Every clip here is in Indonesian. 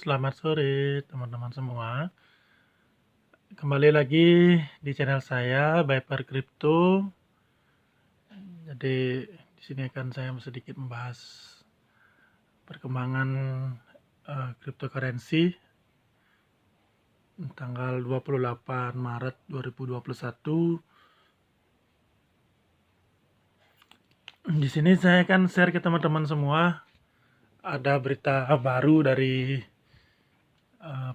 Selamat sore teman-teman semua. Kembali lagi di channel saya Viper Crypto. Jadi di sini akan saya sedikit membahas perkembangan cryptocurrency tanggal 28 Maret 2021. Di sini saya akan share ke teman-teman semua ada berita baru dari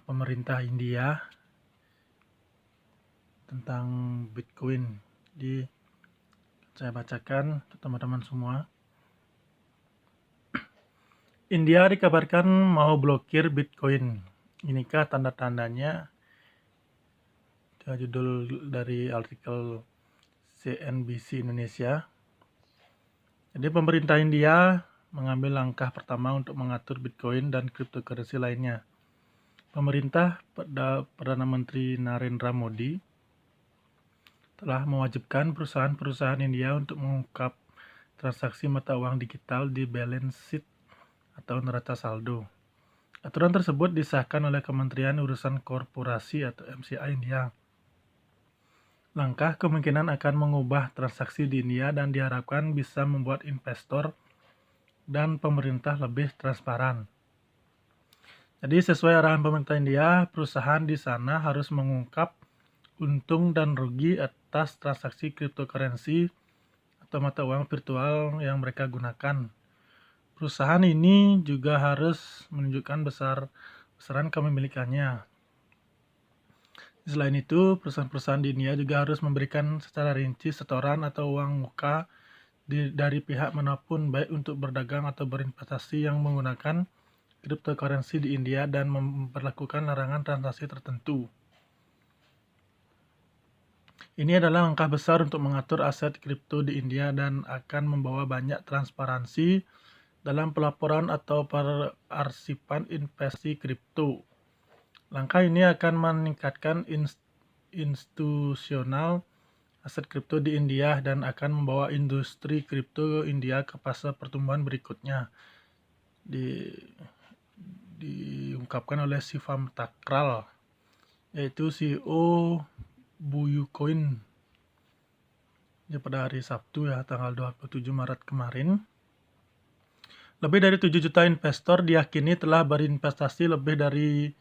pemerintah India tentang Bitcoin. Jadi saya bacakan ke teman-teman semua. India dikabarkan mau blokir Bitcoin. Inikah tanda-tandanya? Itu judul dari artikel CNBC Indonesia. Jadi pemerintah India mengambil langkah pertama untuk mengatur Bitcoin dan cryptocurrency lainnya. Pemerintah Perdana Menteri Narendra Modi telah mewajibkan perusahaan-perusahaan India untuk mengungkap transaksi mata uang digital di balance sheet atau neraca saldo. Aturan tersebut disahkan oleh Kementerian Urusan Korporasi atau MCA India. Langkah kemungkinan akan mengubah transaksi di India dan diharapkan bisa membuat investor dan pemerintah lebih transparan. Jadi sesuai arahan pemerintah India, perusahaan di sana harus mengungkap untung dan rugi atas transaksi cryptocurrency atau mata uang virtual yang mereka gunakan. Perusahaan ini juga harus menunjukkan besaran kepemilikannya. Selain itu, perusahaan-perusahaan di India juga harus memberikan secara rinci setoran atau uang muka dari pihak manapun, baik untuk berdagang atau berinvestasi yang menggunakan cryptocurrency di India dan memperlakukan larangan transaksi tertentu. Ini adalah langkah besar untuk mengatur aset kripto di India dan akan membawa banyak transparansi dalam pelaporan atau perarsipan investasi kripto. Langkah ini akan meningkatkan institusional aset kripto di India dan akan membawa industri kripto India ke fase pertumbuhan berikutnya. Diungkapkan oleh Shivam Thakral, yaitu CEO Buyucoin pada hari Sabtu tanggal 27 Maret kemarin. Lebih dari 7 juta investor diyakini telah berinvestasi lebih dari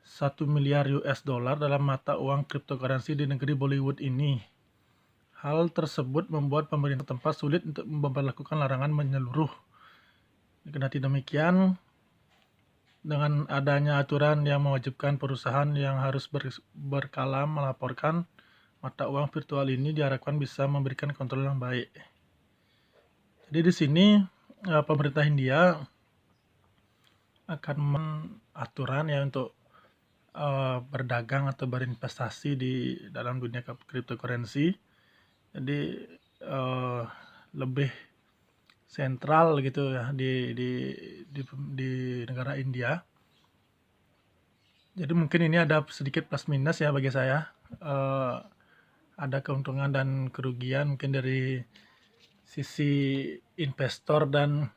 1 miliar US dollar dalam mata uang cryptocurrency di negeri Bollywood ini. Hal tersebut membuat pemerintah tempat sulit untuk memperlakukan larangan menyeluruh. Kendati demikian, dengan adanya aturan yang mewajibkan perusahaan yang harus berkala melaporkan mata uang virtual ini diharapkan bisa memberikan kontrol yang baik. Jadi di sini pemerintah India akan mengatur untuk berdagang atau berinvestasi di dalam dunia cryptocurrency. Jadi lebih sentral gitu ya di negara India. Jadi mungkin ini ada sedikit plus minus ya bagi saya. Ada keuntungan dan kerugian mungkin dari sisi investor dan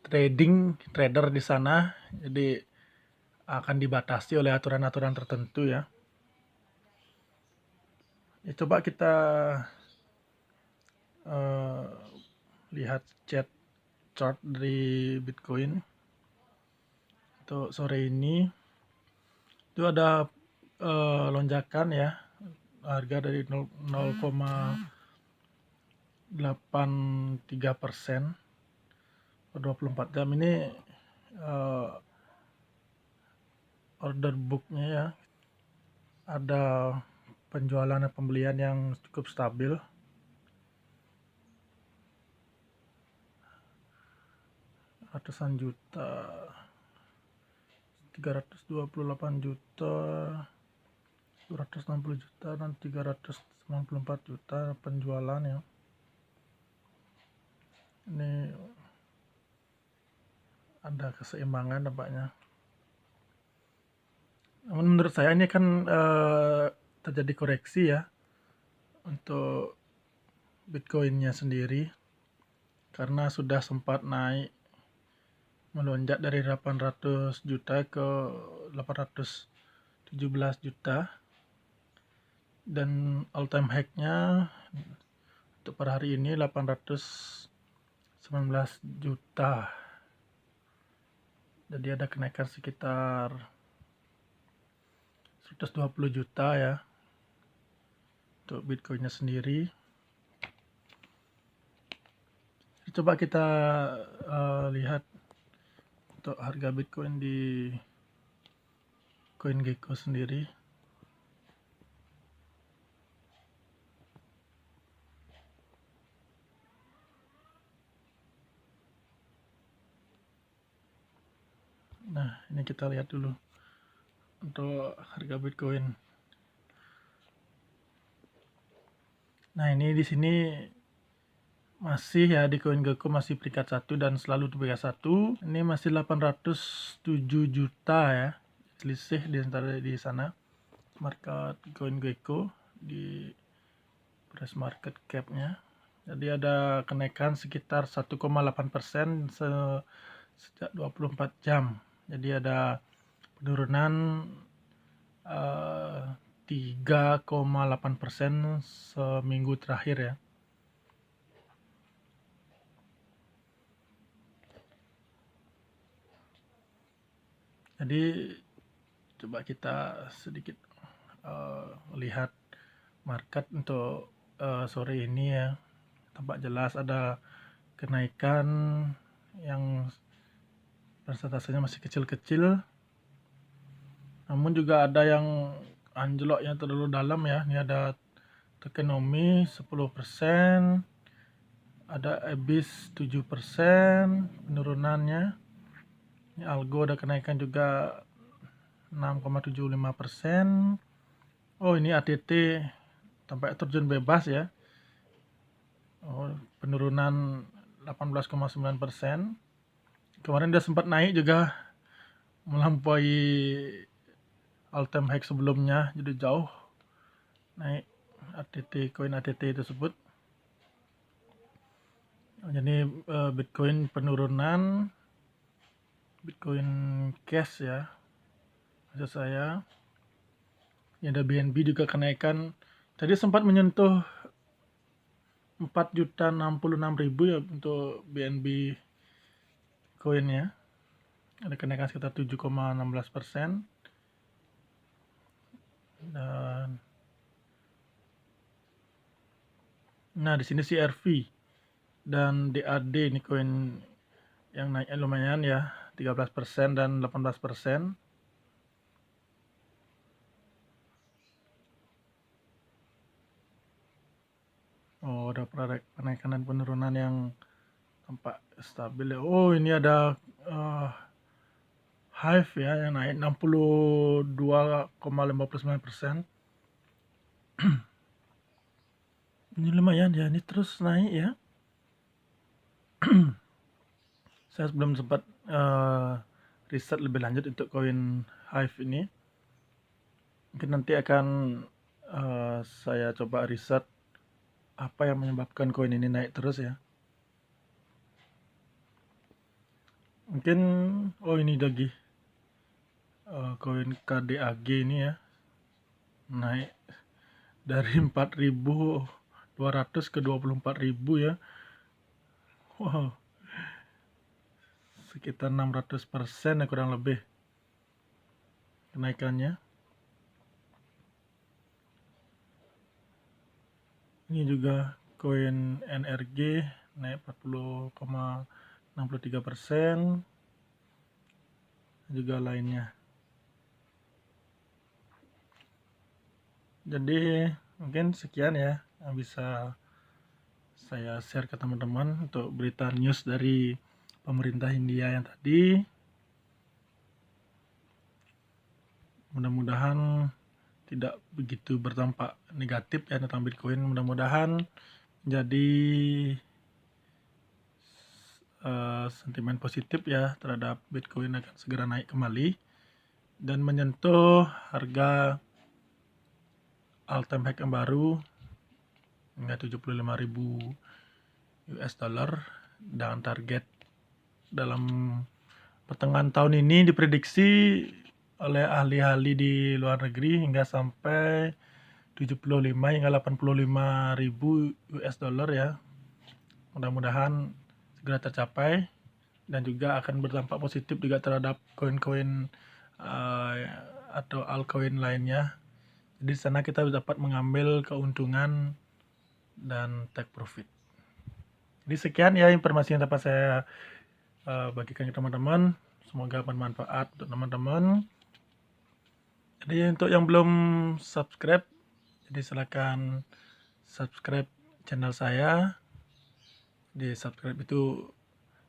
trader di sana. Jadi akan dibatasi oleh aturan-aturan tertentu ya. Coba kita lihat chart dari Bitcoin untuk sore ini. Itu ada lonjakan ya, harga dari 0,83% per 24 jam. Ini order booknya ya, ada penjualan dan pembelian yang cukup stabil. Ratusan juta, 328 juta, 260 juta, dan 394 juta penjualan ya. Ini ada keseimbangan nampaknya. Namun menurut saya ini kan terjadi koreksi ya untuk Bitcoinnya sendiri, karena sudah sempat naik melonjak dari 800 juta ke 817 juta, dan all time high-nya untuk per hari ini 819 juta. Jadi ada kenaikan sekitar 120 juta ya untuk Bitcoinnya sendiri. Coba kita lihat untuk harga Bitcoin di CoinGecko sendiri. Nah, ini kita lihat dulu untuk harga Bitcoin. Nah, ini di sini masih ya, di CoinGecko masih peringkat 1 dan selalu di peringkat 1. Ini masih 807 juta ya, selisih di antara di sana market CoinGecko di price market cap-nya. Jadi ada kenaikan sekitar 1,8% sejak 24 jam. Jadi ada penurunan 3,8% seminggu terakhir ya. Jadi coba kita sedikit lihat market untuk sore ini ya. Tampak jelas ada kenaikan yang persentasenya masih kecil-kecil, namun juga ada yang anjlok yang terlalu dalam ya. Ini ada Tokenomics 10%, ada EBIS 7% penurunannya. Ini Algo ada kenaikan juga 6,75%. Oh, ini ATT sampai terjun bebas ya. Oh, penurunan 18,9%. Kemarin dia sempat naik juga melampaui all time high sebelumnya, jadi jauh naik ATT, koin ATT tersebut. Jadi Bitcoin penurunan, Bitcoin Cash ya maksud saya. Ini ada BNB juga kenaikan, tadi sempat menyentuh 4.066.000 ya untuk BNB koinnya. Ada kenaikan sekitar 7,16%. Dan nah di sini CRV dan DAD ini koin yang naiknya lumayan ya, 13% dan 18%. Oh, ada penaikan dan penurunan yang tampak stabil ya. Oh, ini ada Hive ya yang naik 62,59%. Ini lumayan ya, ini terus naik ya. Saya belum sempat riset lebih lanjut untuk koin Hive ini. Mungkin nanti akan saya coba riset apa yang menyebabkan koin ini naik terus ya. Mungkin ini lagi koin KDAG ini ya, naik dari 4.200 ke 24.000 ya. Wow, sekitar 600% ya kurang lebih kenaikannya. Ini juga koin NRG naik 40,63%, juga lainnya. Jadi mungkin sekian ya yang bisa saya share ke teman-teman untuk berita news dari pemerintah India yang tadi. Mudah-mudahan tidak begitu berdampak negatif ya tentang Bitcoin. Mudah-mudahan jadi sentimen positif ya terhadap Bitcoin akan segera naik kembali dan menyentuh harga all time high yang baru hingga 75.000 US dollar, dan target dalam pertengahan tahun ini diprediksi oleh ahli-ahli di luar negeri hingga sampai 75 hingga 85 ribu US dollar ya. Mudah-mudahan segera tercapai dan juga akan berdampak positif juga terhadap koin-koin atau altcoin lainnya. Jadi di sana kita dapat mengambil keuntungan dan take profit. Jadi sekian ya informasi yang dapat saya bagikan ke teman-teman. Semoga bermanfaat untuk teman-teman. Jadi untuk yang belum subscribe, jadi silakan subscribe channel saya. Di subscribe itu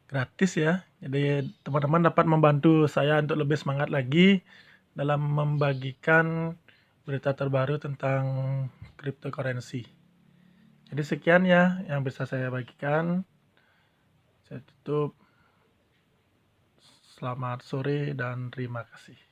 gratis ya. Jadi teman-teman dapat membantu saya untuk lebih semangat lagi dalam membagikan berita terbaru tentang cryptocurrency. Jadi sekian ya yang bisa saya bagikan. Saya tutup. Selamat sore dan terima kasih.